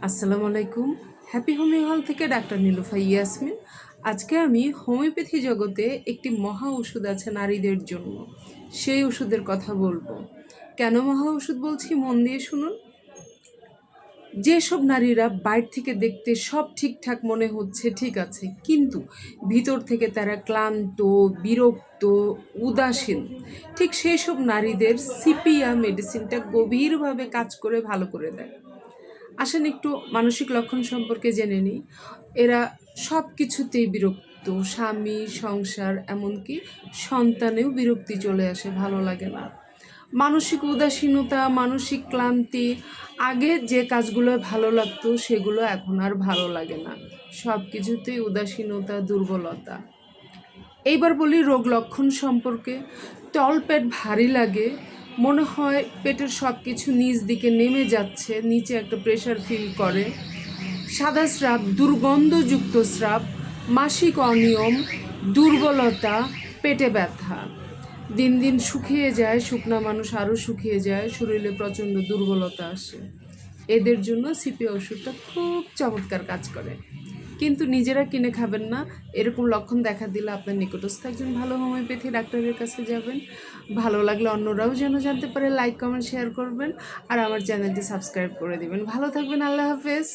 আসসালামু আলাইকুম। Happy homeo হল থেকে ডাক্তার নীলুফা ইয়াসমিন। আজকে আমি হোমিওপ্যাথি জগতে একটি মহা ওষুধ আছে নারীদের জন্য, সেই ওষুধের কথা বলবো। কেন মহা ওষুধ বলছি মন দিয়ে শুনুন। যেসব নারীরা বাইরে থেকে দেখতে সব ঠিকঠাক মনে হচ্ছে, ঠিক আছে, কিন্তু ভিতর থেকে তারা ক্লান্ত, বিরক্ত, উদাসীন, ঠিক সেই সব নারীদের সিপিয়া মেডিসিনটা গভীরভাবে কাজ করে ভালো করে দেয়। আসেন একটু মানসিক লক্ষণ সম্পর্কে জেনে নিই। এরা সব কিছুতেই বিরক্ত, স্বামী, সংসার, এমনকি সন্তানেও বিরক্তি চলে আসে, ভালো লাগে না। মানসিক উদাসীনতা, মানসিক ক্লান্তি, আগে যে কাজগুলো ভালো লাগতো সেগুলো এখন আর ভালো লাগে না, সব কিছুতেই উদাসীনতা, দুর্বলতা। এইবার বলি রোগ লক্ষণ সম্পর্কে। তলপেট ভারী লাগে, মনে হয় পেটের সব কিছু নিচ দিকে নেমে যাচ্ছে, নিচে একটা প্রেশার ফিল করে। সাদা স্রাব, দুর্গন্ধযুক্ত স্রাব, মাসিক অনিয়ম, দুর্বলতা, পেটে ব্যথা। দিন দিন শুকিয়ে যায়, শুকনা মানুষ আরও শুকিয়ে যায়, শরীরে প্রচণ্ড দুর্বলতা আসে। এদের জন্য সিপি ওষুধটা খুব চমৎকার কাজ করে, কিন্তু নিজেরা কিনে খাবেন না। এরকম লক্ষণ দেখা দিলে আপনার নিকটস্থ একজন ভালো হোমিওপ্যাথি ডাক্তারের কাছে যাবেন। ভালো লাগলে অন্যরাও যেন জানতে পারে, লাইক, কমেন্ট, শেয়ার করবেন, আর আমার চ্যানেলটি সাবস্ক্রাইব করে দিবেন। ভালো থাকবেন, আল্লাহ হাফেজ।